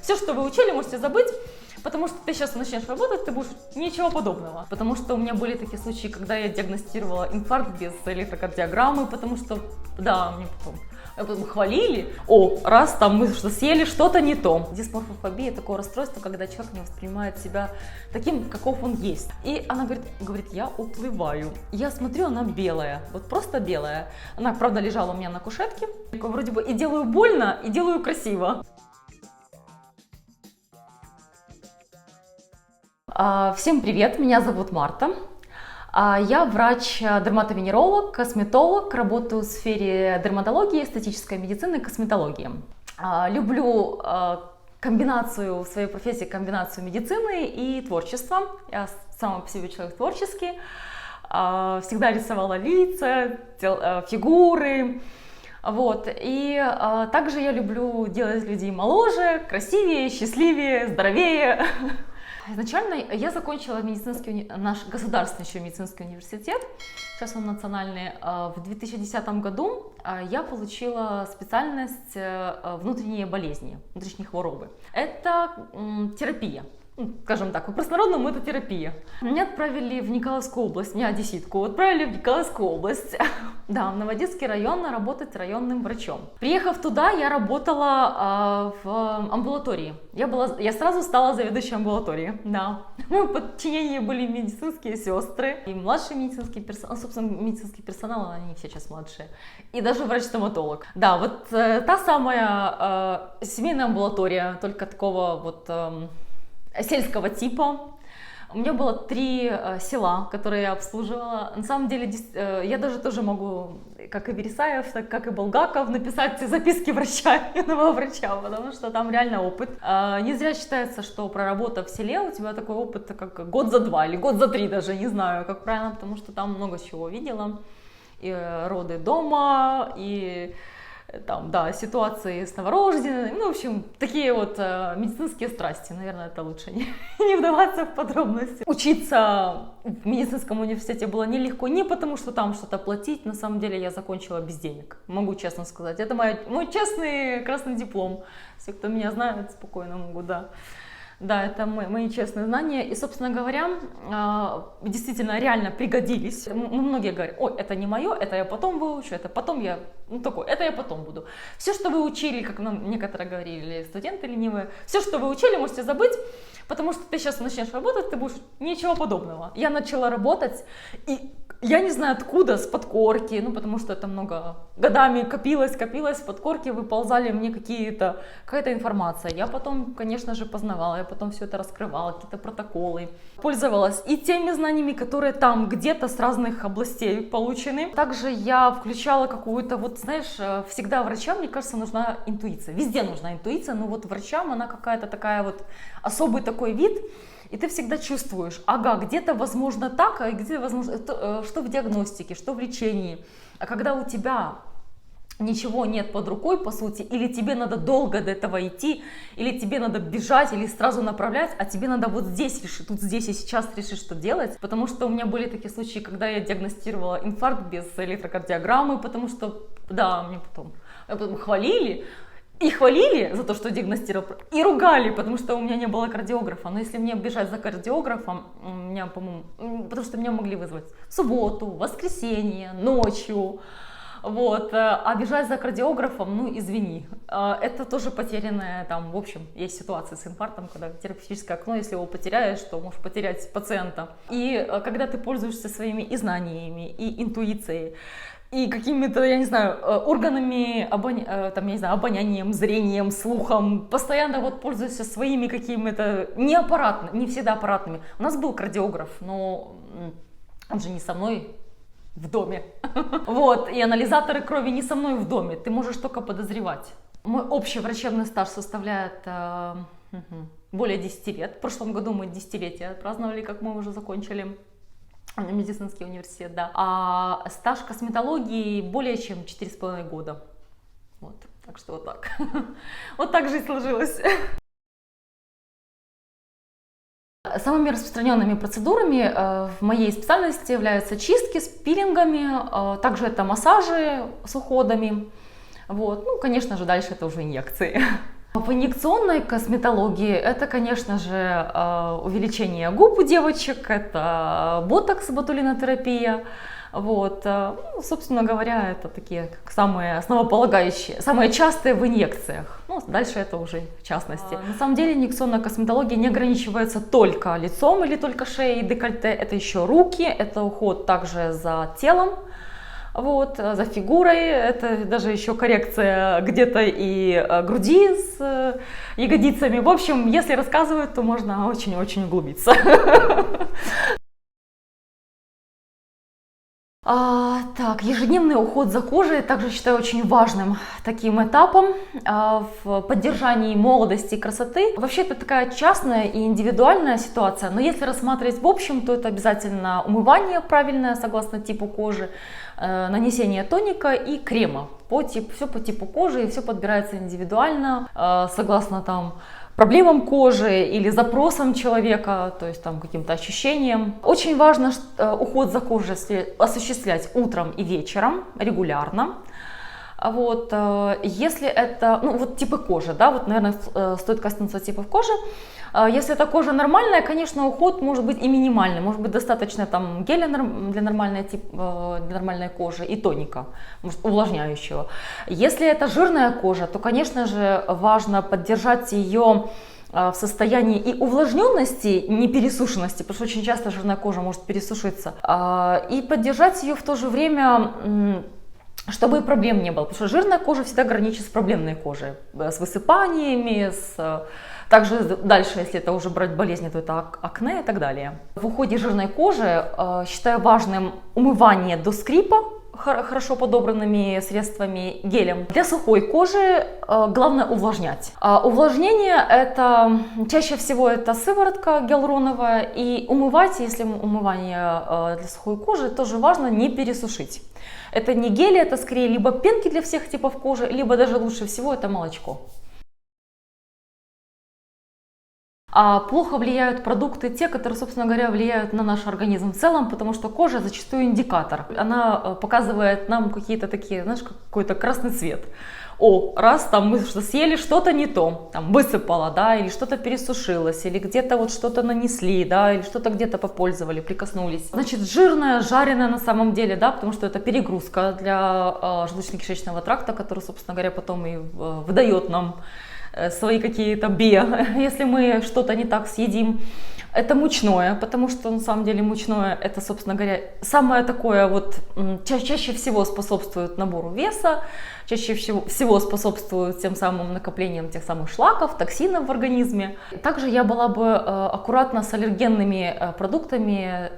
Все, что вы учили, можете забыть, потому что ты сейчас начнешь работать, ты будешь ничего подобного. Потому что у меня были такие случаи, когда я диагностировала инфаркт без электрокардиограммы, потому что, да, мне потом хвалили, раз там мы что съели, что-то не то. Дисморфофобия – такое расстройство, когда человек не воспринимает себя таким, каков он есть. И она говорит, я уплываю. Я смотрю, она белая, вот просто белая. Она, правда, лежала у меня на кушетке. Вроде бы и делаю больно, и делаю красиво. Всем привет, меня зовут Марта. Я врач-дерматовенеролог, косметолог, работаю в сфере дерматологии, эстетической медицины и косметологии. Люблю комбинацию в своей профессии, комбинацию медицины и творчества. Я сама по себе человек творческий, всегда рисовала лица, фигуры. Вот. И также я люблю делать людей моложе, красивее, счастливее, здоровее. Изначально я закончила наш государственный еще медицинский университет, сейчас он национальный. В 2010 году я получила специальность внутренние болезни, внутренние хворобы. Это терапия. Скажем так, по-простонародному это терапия. Меня отправили в Николаевскую область, меня одесситку отправили в Николаевскую область, да, в Новодесский район, работать районным врачом. Приехав туда, я работала в амбулатории. Я сразу стала заведующей амбулатории, да. В моем подчинении были медицинские сестры и младший медицинский персонал, собственно, медицинский персонал, они все сейчас младшие, и даже врач-стоматолог. Да, вот та самая семейная амбулатория, только такого вот сельского типа. У меня было 3 села, которые я обслуживала. На самом деле, я даже тоже могу, как и Вересаев, так как и Булгаков, написать записки врача, юного врача, потому что там реально опыт. Не зря считается, что проработав в селе, у тебя такой опыт, как год за 2 или год за 3 даже, не знаю, как правильно, потому что там много чего видела. И роды дома, и там, да, ситуации с новорожденными, ну, в общем, такие вот медицинские страсти, наверное, это лучше не вдаваться в подробности. Учиться в медицинском университете было нелегко, не потому что там что-то платить, на самом деле я закончила без денег, могу честно сказать, это мой честный красный диплом, все, кто меня знает, спокойно могут, да. Да, это мои честные знания. И, собственно говоря, действительно, реально пригодились. Многие говорят, ой, это не мое, это я потом выучу, это потом я, это я потом буду. Все, что вы учили, как нам некоторые говорили, студенты ленивые, все, что вы учили, можете забыть, потому что ты сейчас начнешь работать, ты будешь ничего подобного. Я начала работать, и я не знаю откуда, с подкорки, потому что это много годами копилось, с подкорки выползали мне какая-то информация. Я потом, конечно же, познавала, я потом все это раскрывала, какие-то протоколы, пользовалась и теми знаниями, которые там где-то с разных областей получены. Также я включала какую-то, вот знаешь, всегда врачам, мне кажется, нужна интуиция, везде нужна интуиция, но вот врачам она какая-то такая вот, особый такой вид. И ты всегда чувствуешь, ага, где-то возможно так, а где-то возможно, что в диагностике, что в лечении. А когда у тебя ничего нет под рукой, по сути, или тебе надо долго до этого идти, или тебе надо бежать, или сразу направлять, а тебе надо вот здесь решить, тут здесь и сейчас решить, что делать. Потому что у меня были такие случаи, когда я диагностировала инфаркт без электрокардиограммы, потому что, да, мне потом хвалили. И хвалили за то, что диагностировал, и ругали, потому что у меня не было кардиографа. Но если мне бежать за кардиографом, меня, по-моему, потому что меня могли вызвать в субботу, в воскресенье, ночью. Вот. А бежать за кардиографом, извини, это тоже потерянное, там, в общем, есть ситуация с инфарктом, когда терапевтическое окно, если его потеряешь, то можешь потерять пациента. И когда ты пользуешься своими и знаниями, и интуицией, и какими-то, я не знаю, органами, обонянием, зрением, слухом, постоянно вот пользуешься своими какими-то не всегда аппаратными. У нас был кардиограф, но он же не со мной в доме. Вот, и анализаторы крови не со мной в доме, ты можешь только подозревать. Мой общий врачебный стаж составляет более 10 лет. В прошлом году мы 10-летие отпраздновали, как мы уже закончили медицинский университет, да. А стаж косметологии более чем 4,5 года. Вот, так что вот так. Вот так жизнь сложилась. Самыми распространенными процедурами в моей специальности являются чистки с пилингами, также это массажи с уходами. Вот. Ну, конечно же, дальше это уже инъекции. В инъекционной косметологии это, конечно же, увеличение губ у девочек, это ботокс, ботулинотерапия. Вот, ну, собственно говоря, это такие как самые основополагающие, самые частые в инъекциях. Ну, дальше это уже в частности. На самом деле инъекционная косметология не ограничивается только лицом или только шеей, декольте. Это еще руки, это уход также за телом. Вот, за фигурой, это даже еще коррекция где-то и груди с ягодицами. В общем, если рассказывать, то можно очень-очень углубиться. Так, ежедневный уход за кожей также считаю очень важным таким этапом в поддержании молодости и красоты. Вообще это такая частная и индивидуальная ситуация, но если рассматривать в общем, то это обязательно умывание правильное согласно типу кожи, нанесение тоника и крема. Все по типу кожи, и все подбирается индивидуально, согласно там проблемам кожи или запросам человека, то есть там каким-то ощущениям. Очень важно уход за кожей осуществлять утром и вечером регулярно. Вот, если это, ну вот типы кожи, да, вот, наверное, стоит коснуться типов кожи. Если это кожа нормальная, конечно, уход может быть и минимальный, может быть достаточно там геля для нормальной кожи и тоника, может, увлажняющего. Если это жирная кожа, то, конечно же, важно поддержать ее в состоянии и увлажненности, не пересушенности, потому что очень часто жирная кожа может пересушиться, и поддержать ее в то же время, чтобы и проблем не было, потому что жирная кожа всегда граничит с проблемной кожей, с высыпаниями, также дальше, если это уже брать болезни, то это акне и так далее. В уходе жирной кожи считаю важным умывание до скрипа хорошо подобранными средствами, гелем. Для сухой кожи главное увлажнять. Увлажнение это чаще всего это сыворотка гиалуроновая, и умывать, если умывание для сухой кожи, тоже важно не пересушить. Это не гели, это скорее либо пенки для всех типов кожи, либо даже лучше всего это молочко. А плохо влияют продукты, те, которые, собственно говоря, влияют на наш организм в целом, потому что кожа зачастую индикатор. Она показывает нам какие-то такие, знаешь, какой-то красный цвет. О, раз там мы что съели что-то не то, там высыпало, да, или что-то пересушилось, или где-то вот что-то нанесли, да, или что-то где-то попользовали, прикоснулись. Значит, жирное, жареное на самом деле, да, потому что это перегрузка для желудочно-кишечного тракта, который, собственно говоря, потом и выдает нам свои какие-то если мы что-то не так съедим. Это мучное, потому что на самом деле мучное это, собственно говоря, самое такое вот, чаще всего способствует набору веса, чаще всего способствует тем самым накоплением тех самых шлаков, токсинов в организме. Также я была бы аккуратна с аллергенными продуктами,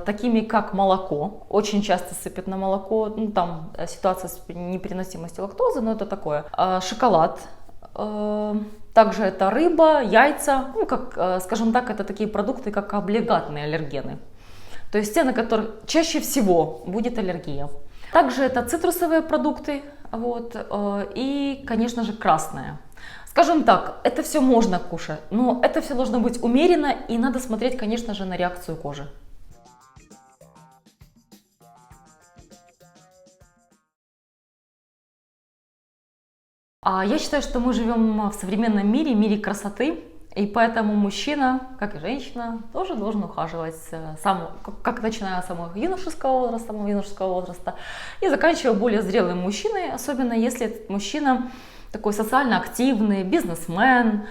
такими как молоко. Очень часто сыпят на молоко, ну там ситуация с непереносимостью лактозы, но это такое. Шоколад. Также это рыба, яйца, ну, как, скажем так, это такие продукты, как облигатные аллергены. То есть те, на которых чаще всего будет аллергия. Также это цитрусовые продукты, вот, и, конечно же, красное. Скажем так, это все можно кушать, но это все должно быть умеренно, и надо смотреть, конечно же, на реакцию кожи. Я считаю, что мы живем в современном мире, мире красоты, и поэтому мужчина, как и женщина, тоже должен ухаживать, как начиная с самого юношеского возраста, и заканчивая более зрелым мужчиной, особенно если этот мужчина такой социально активный, бизнесмен,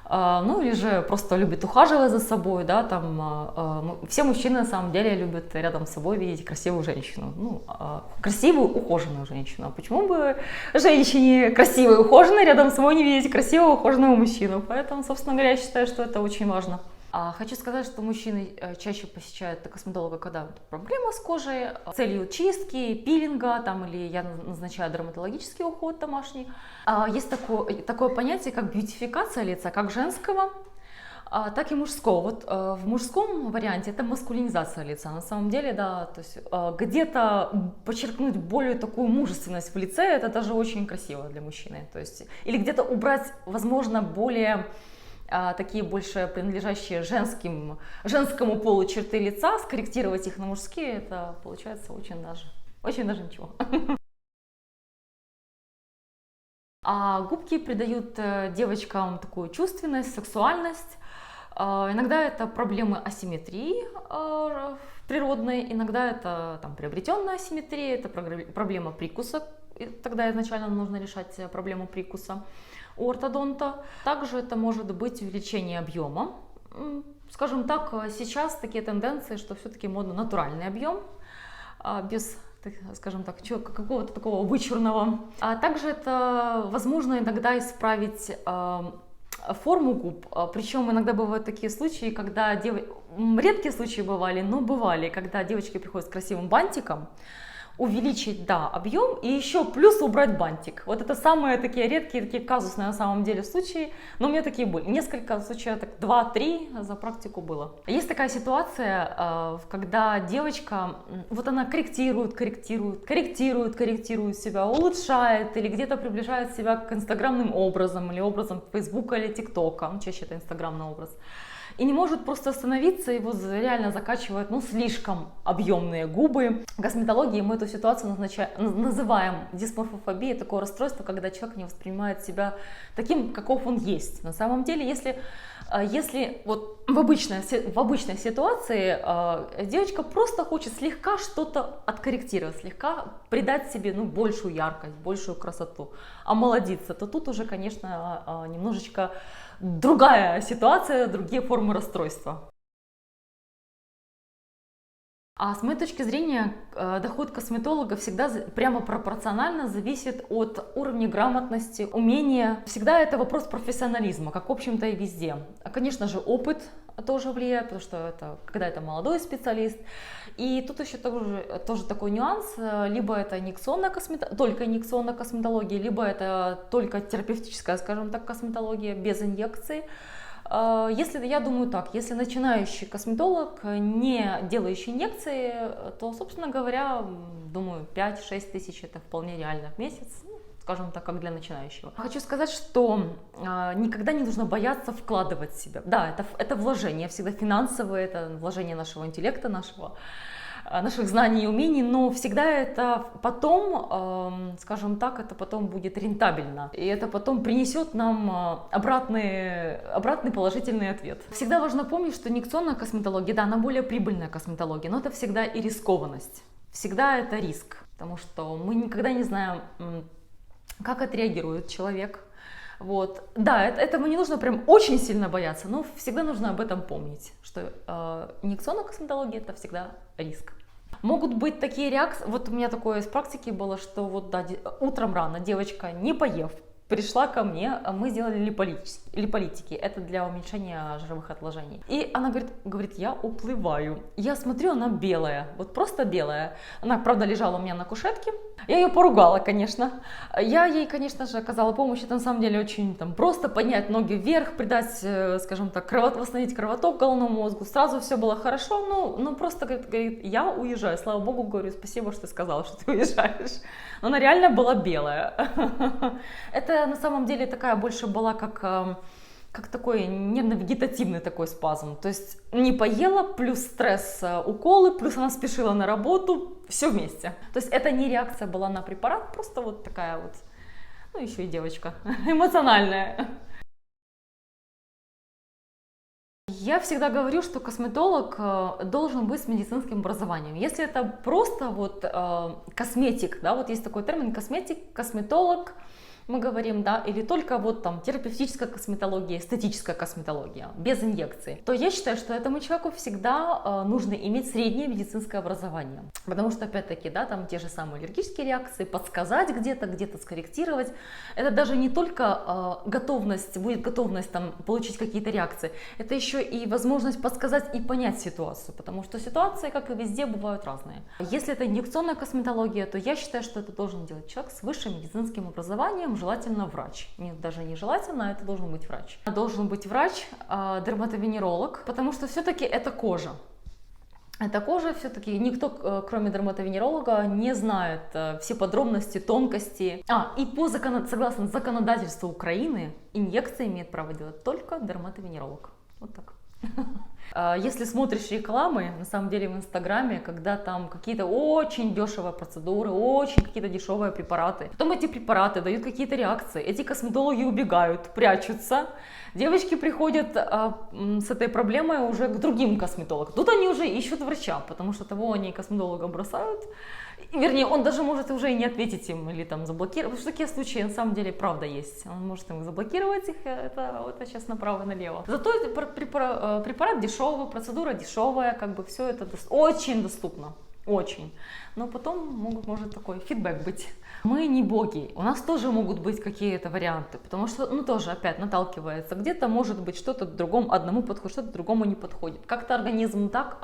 ну или же просто любит ухаживать за собой, да, там, все мужчины на самом деле любят рядом с собой видеть красивую женщину, ну, красивую, ухоженную женщину. А почему бы женщине красивой, ухоженной рядом с собой не видеть красивого, ухоженного мужчину? Поэтому, собственно говоря, я считаю, что это очень важно. Хочу сказать, что мужчины чаще посещают косметолога, когда проблема с кожей, с целью чистки, пилинга, там, или я назначаю дерматологический уход домашний. Есть такое понятие, как бьютификация лица, как женского, так и мужского. Вот в мужском варианте это маскулинизация лица. На самом деле, да, то есть где-то подчеркнуть более такую мужественность в лице, это даже очень красиво для мужчины. То есть, или где-то убрать, возможно, более такие больше принадлежащие женскому полу черты лица, скорректировать их на мужские, это получается очень даже ничего. А губки придают девочкам такую чувственность, сексуальность. Иногда это проблемы асимметрии природной, иногда это там приобретенная асимметрия, это проблема прикуса. И тогда изначально нужно решать проблему прикуса у ортодонта. Также это может быть увеличение объема. Скажем так, сейчас такие тенденции, что все-таки модно натуральный объем, без, скажем так, какого-то такого вычурного. А также это возможно иногда исправить форму губ, причем иногда бывают такие случаи, когда редкие случаи бывали, но бывали, когда девочки приходят с красивым бантиком, увеличить, да, объем и еще плюс убрать бантик. Вот это самые такие редкие, такие казусные на самом деле случаи, но у меня такие были. Несколько случаев, так 2-3 за практику было. Есть такая ситуация, когда девочка, вот она корректирует себя, улучшает или где-то приближает себя к инстаграмным образам или образом Фейсбука или ТикТока, ну, чаще это инстаграмный образ. И не может просто остановиться, его реально закачивают, ну, слишком объемные губы. В косметологии мы эту ситуацию называем дисморфофобией, такое расстройство, когда человек не воспринимает себя таким, каков он есть. На самом деле, если вот в обычной ситуации девочка просто хочет слегка что-то откорректировать, слегка придать себе, ну, большую яркость, большую красоту, омолодиться, то тут уже, конечно, немножечко другая ситуация, другие формы расстройства. А с моей точки зрения, доход косметолога всегда прямо пропорционально зависит от уровня грамотности, умения. Всегда это вопрос профессионализма, как в общем-то и везде. Конечно же, опыт тоже влияет, потому что когда это молодой специалист. И тут еще тоже такой нюанс, либо это только инъекционная косметология, либо это только терапевтическая, скажем так, косметология без инъекций. Я думаю так, если начинающий косметолог, не делающий инъекции, то, собственно говоря, думаю, 5-6 тысяч это вполне реально в месяц, скажем так, как для начинающего. Хочу сказать, что никогда не нужно бояться вкладывать в себя. Да, это вложение, всегда финансовое, это вложение нашего интеллекта, наших знаний и умений, но всегда это потом, скажем так, это потом будет рентабельно. И это потом принесет нам обратный положительный ответ. Всегда важно помнить, что инъекционная косметология, да, она более прибыльная косметология, но это всегда и рискованность. Всегда это риск, потому что мы никогда не знаем, как отреагирует человек. Вот. Да, этому не нужно прям очень сильно бояться, но всегда нужно об этом помнить, что инъекционная косметология это всегда риск. Могут быть такие реакции, вот у меня такое из практики было, что вот да, утром рано девочка, не поев, пришла ко мне, мы сделали липолитики, это для уменьшения жировых отложений. И она говорит, я уплываю. Я смотрю, она белая, вот просто белая. Она, правда, лежала у меня на кушетке. Я ее поругала, конечно. Я ей, конечно же, оказала помощь. Это на самом деле очень просто поднять ноги вверх, придать, скажем так, восстановить кровоток головному мозгу. Сразу все было хорошо, но просто говорит, я уезжаю. Слава богу, говорю, спасибо, что ты сказала, что ты уезжаешь. Но она реально была белая. Это на самом деле такая больше была как такой нервно-вегетативный такой спазм. То есть не поела, плюс стресс, уколы, плюс она спешила на работу, все вместе. То есть это не реакция была на препарат, просто вот такая вот, ну еще и девочка эмоциональная. Я всегда говорю, что косметолог должен быть с медицинским образованием. Если это просто вот косметик, да, вот есть такой термин косметик, косметолог, мы говорим, да, или только вот там терапевтическая косметология, эстетическая косметология, без инъекций, то я считаю, что этому человеку всегда нужно иметь среднее медицинское образование. Потому что, опять-таки, да, там те же самые аллергические реакции, подсказать где-то скорректировать, это даже не только будет готовность там получить какие-то реакции, это еще и возможность подсказать и понять ситуацию, потому что ситуации, как и везде, бывают разные. Если это инъекционная косметология, то я считаю, что это должен делать человек с высшим медицинским образованием, желательно врач. Даже не желательно, а это должен быть врач. Должен быть врач, дерматовенеролог, потому что все-таки это кожа. Это кожа, все-таки никто, кроме дерматовенеролога, не знает все подробности, тонкости. И согласно законодательству Украины, инъекции имеет право делать только дерматовенеролог. Вот так. Если смотришь рекламы, на самом деле в Инстаграме, когда там какие-то очень дешевые процедуры, очень какие-то дешевые препараты, потом эти препараты дают какие-то реакции, эти косметологи убегают, прячутся, девочки приходят с этой проблемой уже к другим косметологам. Тут они уже ищут врача, потому что того они косметолога бросают. Вернее, он даже может уже и не ответить им или там заблокировать, потому что такие случаи на самом деле правда есть. Он может им заблокировать их, это сейчас направо и налево. Зато препарат дешевый, процедура дешевая, как бы все это очень доступно, очень. Но потом может такой фидбэк быть. Мы не боги, у нас тоже могут быть какие-то варианты, потому что, тоже опять наталкивается, где-то может быть что-то другому одному подходит, что-то другому не подходит. Как-то организм так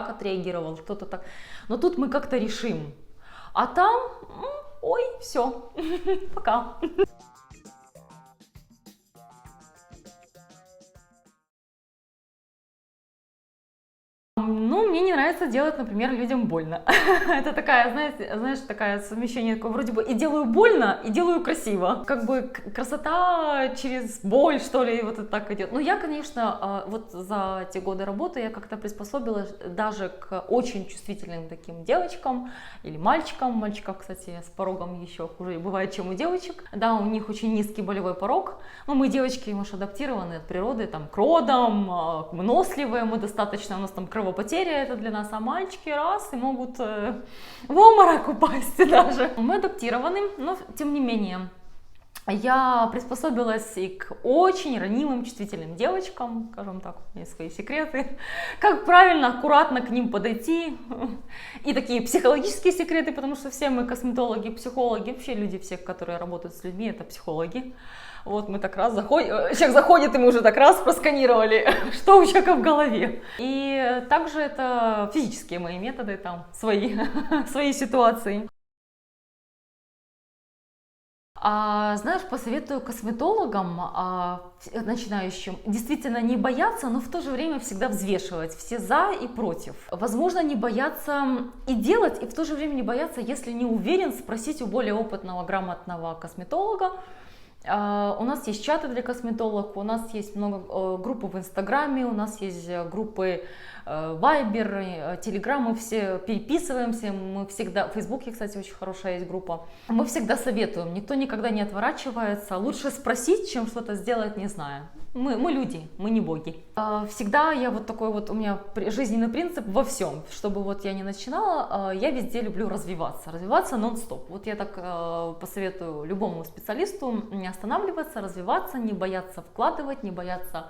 отреагировал, что-то так. Но тут мы как-то решим, а там, ой, все, пока. Мне не нравится делать, например, людям больно. Это такая, знаешь, такое совмещение, такое, вроде бы и делаю больно, и делаю красиво. Как бы красота через боль, что ли, вот это так идет. Но я, конечно, вот за те годы работы я как-то приспособилась даже к очень чувствительным таким девочкам или мальчикам. Мальчиков, кстати, с порогом еще хуже бывает, чем у девочек. Да, у них очень низкий болевой порог. Но мы, девочки, может, адаптированы от природы, там, к родам, выносливые, мы достаточно, у нас там кровопотеря, это для нас, а мальчики раз и могут в обморок упасть даже. Мы адаптированы, но тем не менее я приспособилась и к очень ранимым, чувствительным девочкам, скажем так, у меня есть свои секреты, как правильно, аккуратно к ним подойти, и такие психологические секреты, потому что все мы косметологи, психологи, вообще люди все, которые работают с людьми, это психологи. Вот мы так раз заходим, человек заходит, и мы уже так раз просканировали, что у человека в голове. И также это физические мои методы, там свои ситуации. Знаешь, посоветую косметологам, начинающим, действительно не бояться, но в то же время всегда взвешивать все за и против. Возможно, не бояться и делать, и в то же время не бояться, если не уверен, спросить у более опытного, грамотного косметолога. У нас есть чаты для косметологов, у нас есть много групп в Инстаграме, у нас есть группы Вайбер, Телеграм, мы все переписываемся, мы всегда, в Фейсбуке, кстати, очень хорошая есть группа. Мы всегда советуем, никто никогда не отворачивается, лучше спросить, чем что-то сделать, не зная. Мы люди, мы не боги. Всегда я вот такой вот, у меня жизненный принцип во всем, чтобы вот я не начинала, я везде люблю развиваться нон-стоп. Вот я так посоветую любому специалисту не останавливаться, развиваться, не бояться вкладывать, не бояться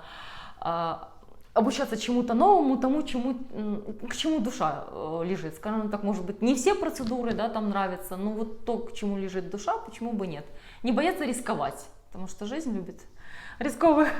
обучаться чему-то новому, тому, к чему душа лежит. Скажем так, может быть, не все процедуры, да, там нравятся, но вот то, к чему лежит душа, почему бы нет. Не бояться рисковать, потому что жизнь любит рисковых.